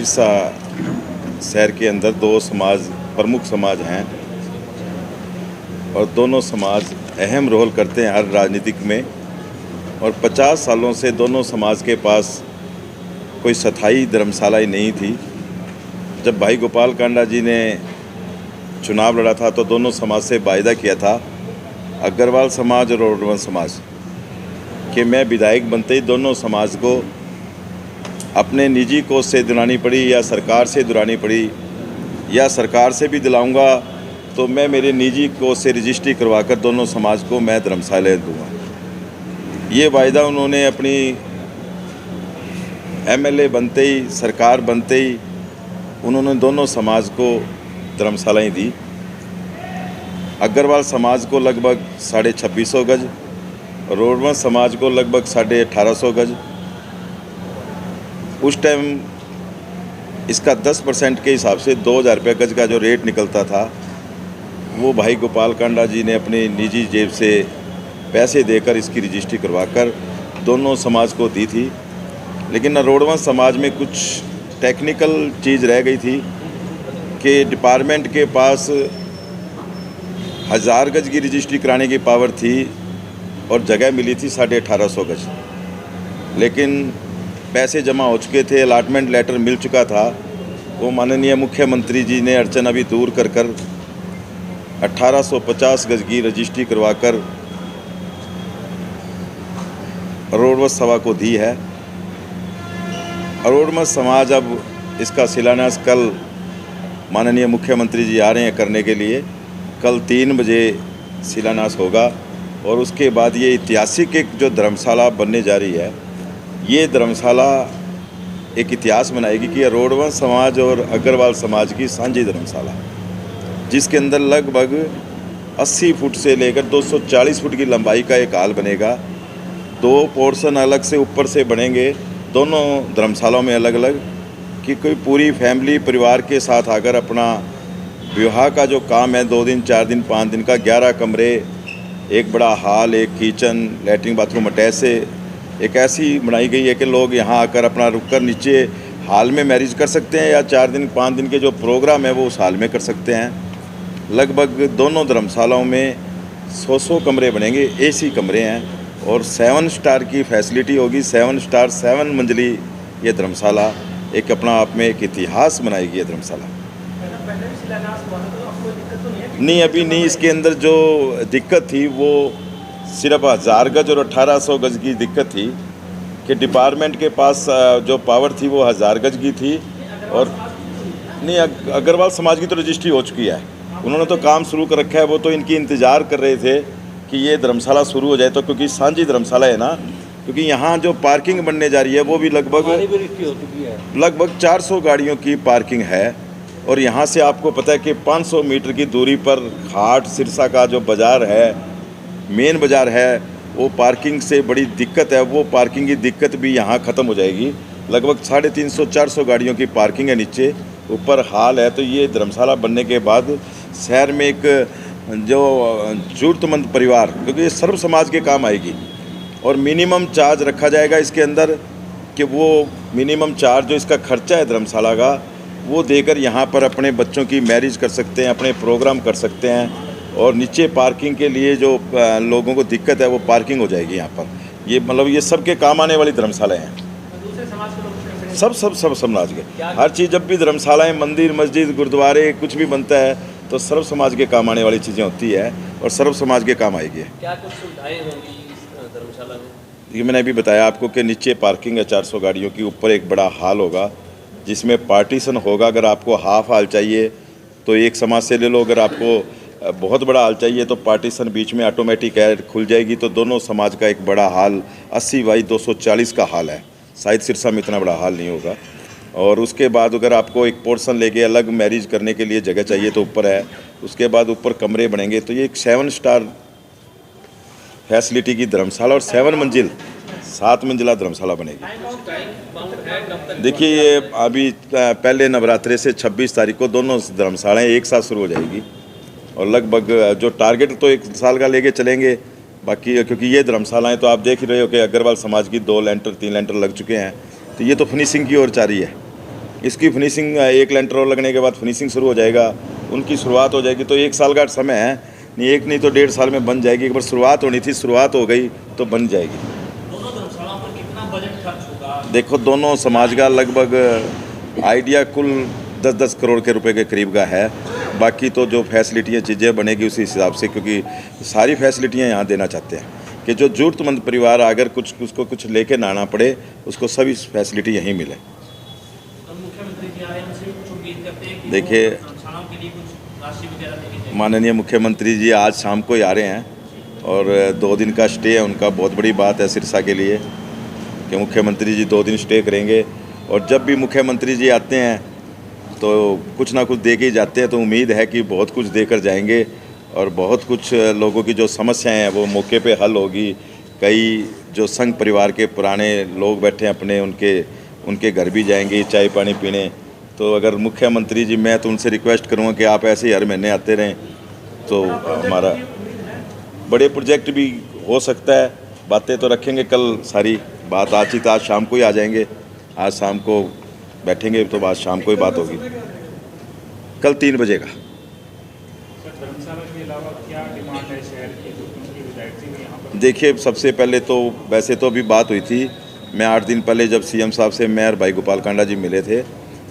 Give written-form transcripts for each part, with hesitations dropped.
सिरसा शहर के अंदर दो समाज प्रमुख समाज हैं और दोनों समाज अहम रोल करते हैं हर राजनीतिक में। और 50 सालों से दोनों समाज के पास कोई स्थायी धर्मशाला ही नहीं थी। जब भाई गोपाल कांडा जी ने चुनाव लड़ा था तो दोनों समाज से वायदा किया था, अग्रवाल समाज और रोडवंश समाज, कि मैं विधायक बनते ही दोनों समाज को अपने निजी कोष से दिलानी पड़ी या सरकार से दिलानी पड़ी या सरकार से भी दिलाऊंगा तो मैं मेरे निजी कोष से रजिस्ट्री करवाकर दोनों समाज को मैं धर्मशाला दूंगा। ये वायदा उन्होंने अपनी एमएलए बनते ही, सरकार बनते ही उन्होंने दोनों समाज को धर्मशालाएँ दी। अग्रवाल समाज को लगभग 2650 गज, रोडवंश समाज को लगभग 1850 गज। उस टाइम इसका 10% के हिसाब से 2000 रुपये गज का जो रेट निकलता था वो भाई गोपाल कांडा जी ने अपनी निजी जेब से पैसे देकर इसकी रजिस्ट्री करवाकर दोनों समाज को दी थी। लेकिन रोडवंश समाज में कुछ टेक्निकल चीज़ रह गई थी कि डिपार्टमेंट के पास 1000 गज की रजिस्ट्री कराने की पावर थी और जगह मिली थी 1850 गज, लेकिन पैसे जमा हो चुके थे, अलाटमेंट लेटर मिल चुका था। वो माननीय मुख्यमंत्री जी ने अड़चन अभी दूर कर 1850 गज की रजिस्ट्री करवाकर रोडवंश सभा को दी है। रोडवंश समाज अब इसका शिलान्यास कल माननीय मुख्यमंत्री जी आ रहे हैं करने के लिए। कल 3 बजे शिलान्यास होगा और उसके बाद ये ऐतिहासिक एक जो धर्मशाला बनने जा रही है, ये धर्मशाला एक इतिहास बनाएगी कि रोडवंश समाज और अग्रवाल समाज की साझी धर्मशाला, जिसके अंदर लगभग 80 फुट से लेकर 240 फुट की लंबाई का एक हॉल बनेगा। 2 पोर्शन अलग से ऊपर से बनेंगे दोनों धर्मशालाओं में अलग अलग, कि कोई पूरी फैमिली परिवार के साथ आकर अपना विवाह का जो काम है 2 दिन 4 दिन 5 दिन का, 11 कमरे, एक बड़ा हॉल, एक किचन, लैट्रिन बाथरूम अटैच से एक ऐसी बनाई गई है कि लोग यहाँ आकर अपना रुककर नीचे हॉल में मैरिज कर सकते हैं या 4 दिन 5 दिन के जो प्रोग्राम है वो उस हॉल में कर सकते हैं। लगभग दोनों धर्मशालाओं में 100 कमरे बनेंगे, एसी कमरे हैं और 7 स्टार की फैसिलिटी होगी। 7 स्टार 7 मंजिली ये धर्मशाला एक अपना आप में एक इतिहास बनाएगी ये धर्मशाला। नहीं, अभी नहीं। इसके अंदर जो दिक्कत थी वो सिर्फ 1000 गज और 1800 गज की दिक्कत थी कि डिपार्टमेंट के पास जो पावर थी वो 1000 गज की थी। और नहीं, अग्रवाल समाज की तो रजिस्ट्री हो चुकी है, उन्होंने तो काम शुरू कर रखा है। वो तो इनकी इंतज़ार कर रहे थे कि ये धर्मशाला शुरू हो जाए, तो क्योंकि साझी धर्मशाला है ना, क्योंकि यहाँ जो पार्किंग बनने जा रही है वो भी लगभग 400 गाड़ियों की पार्किंग है। और यहाँ से आपको पता है कि 500 मीटर की दूरी पर घाट सिरसा का जो बाज़ार है, मेन बाज़ार है, वो पार्किंग से बड़ी दिक्कत है। वो पार्किंग की दिक्कत भी यहाँ ख़त्म हो जाएगी। लगभग 350-400 गाड़ियों की पार्किंग है, नीचे ऊपर हॉल है। तो ये धर्मशाला बनने के बाद शहर में एक जो ज़रूरतमंद परिवार, क्योंकि ये सर्व समाज के काम आएगी, और मिनिमम चार्ज रखा जाएगा इसके अंदर कि वो मिनिमम चार्ज जो इसका खर्चा है धर्मशाला का वो देकर यहाँ पर अपने बच्चों की मैरिज कर सकते हैं, अपने प्रोग्राम कर सकते हैं। और नीचे पार्किंग के लिए जो लोगों को दिक्कत है वो पार्किंग हो जाएगी यहाँ पर। ये मतलब ये सबके काम आने वाली धर्मशालाएँ हैं। सब समाज के हर चीज़, जब भी धर्मशालाएँ, मंदिर, मस्जिद, गुरुद्वारे कुछ भी बनता है तो सर्व समाज के काम आने वाली चीज़ें होती है और सर्व समाज के काम आएगी। क्या कुछ सुविधाएँ होंगी इस धर्मशाला में? ये मैंने अभी बताया आपको कि नीचे पार्किंग है 400 गाड़ियों की, ऊपर एक बड़ा हॉल होगा जिसमें पार्टीशन होगा। अगर आपको हाफ हॉल चाहिए तो एक समाज से ले लो, अगर आपको बहुत बड़ा हॉल चाहिए तो पार्टीशन बीच में ऑटोमेटिक है, खुल जाएगी। तो दोनों समाज का एक बड़ा हॉल 80 बाई 240 का हॉल है। शायद सिरसा में इतना बड़ा हॉल नहीं होगा। और उसके बाद अगर आपको एक पोर्शन लेके अलग मैरिज करने के लिए जगह चाहिए तो ऊपर है। उसके बाद ऊपर कमरे बनेंगे। तो ये एक 7 स्टार फैसिलिटी की धर्मशाला और 7 मंजिला धर्मशाला बनेगी। देखिए, ये अभी पहले नवरात्रे से 26 तारीख को दोनों धर्मशालाएँ एक साथ शुरू हो जाएगी और लगभग जो टारगेट तो 1 साल का लेके चलेंगे। बाकी क्योंकि ये धर्मशालाएँ तो आप देख ही रहे हो कि अग्रवाल समाज की 2 लेंटर 3 लेंटर लग चुके हैं, तो ये तो फिनिशिंग की ओर जा रही है। इसकी फिनिशिंग एक लेंटर और लगने के बाद फिनिशिंग शुरू हो जाएगा, उनकी शुरुआत हो जाएगी। तो 1 साल का समय है, नहीं तो 1.5 साल में बन जाएगी। एक बार शुरुआत होनी थी, शुरुआत हो गई तो बन जाएगी। दोनों धर्मशालाओं पर कितना बजट खर्च होगा? देखो, दोनों समाज का लगभग आइडिया कुल 10-10 करोड़ के रुपए के करीब का है। बाकी तो जो फैसिलिटियाँ चीज़ें बनेगी उसी हिसाब से, क्योंकि सारी फैसिलिटियाँ यहाँ देना चाहते हैं कि जो ज़रूरतमंद परिवार अगर उसको कुछ लेके ना आना पड़े, उसको सभी फैसिलिटी यहीं मिले। तो मुख्यमंत्री जी आए, उनसे भी कुछ उम्मीद करते हैं कि देखिए, धर्मशालाओं के लिए कुछ राशि वगैरह देनी चाहिए। माननीय मुख्यमंत्री जी आज शाम को ही आ रहे हैं और 2 दिन का स्टे है उनका। बहुत बड़ी बात है सिरसा के लिए कि मुख्यमंत्री जी 2 दिन स्टे करेंगे। और जब भी मुख्यमंत्री जी आते हैं तो कुछ ना कुछ दे के ही जाते हैं, तो उम्मीद है कि बहुत कुछ देकर जाएंगे और बहुत कुछ लोगों की जो समस्याएं हैं वो मौके पे हल होगी। कई जो संघ परिवार के पुराने लोग बैठे हैं अपने, उनके घर भी जाएंगे चाय पानी पीने। तो अगर मुख्यमंत्री जी, मैं तो उनसे रिक्वेस्ट करूँगा कि आप ऐसे ही हर महीने आते रहें तो हमारा बड़े प्रोजेक्ट भी हो सकता है। बातें तो रखेंगे, कल सारी बात आज शाम को ही आ जाएंगे। आज शाम को बैठेंगे तो आज शाम को ही बात होगी। कल 3 बजे का। धर्मशाला के अलावा क्या डिमांड है शहर की, जो उनकी विधायक जी ने यहाँ पर? देखिए, सबसे पहले तो वैसे तो अभी बात हुई थी, मैं 8 दिन पहले जब सीएम साहब से मेयर भाई गोपाल कांडा जी मिले थे,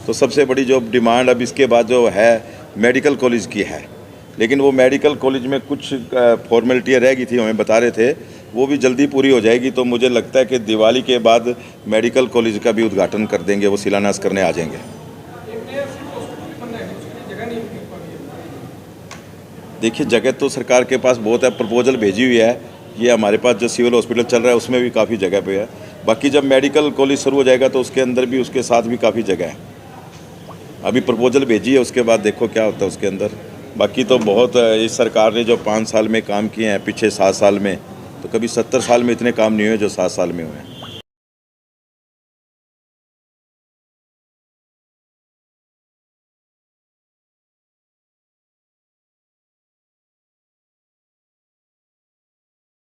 तो सबसे बड़ी जो डिमांड अब इसके बाद जो है मेडिकल कॉलेज की है। लेकिन वो मेडिकल कॉलेज में कुछ फॉर्मेलिटियाँ रह गई थी, हमें बता रहे थे, वो भी जल्दी पूरी हो जाएगी। तो मुझे लगता है कि दिवाली के बाद मेडिकल कॉलेज का भी उद्घाटन कर देंगे, वो शिलान्यास करने आ जाएंगे। देखिए, जगह तो सरकार के पास बहुत है, प्रपोजल भेजी हुई है। ये हमारे पास जो सिविल हॉस्पिटल चल रहा है उसमें भी काफ़ी जगह पे है। बाकी जब मेडिकल कॉलेज शुरू हो जाएगा तो उसके अंदर भी, उसके साथ भी काफ़ी जगह है। अभी प्रपोजल भेजी है, उसके बाद देखो क्या होता है उसके अंदर। बाकी तो बहुत इस सरकार ने जो 5 साल में काम किए हैं, पीछे 7 साल में, तो कभी 70 साल में इतने काम नहीं हुए जो 7 साल में हुए हैं।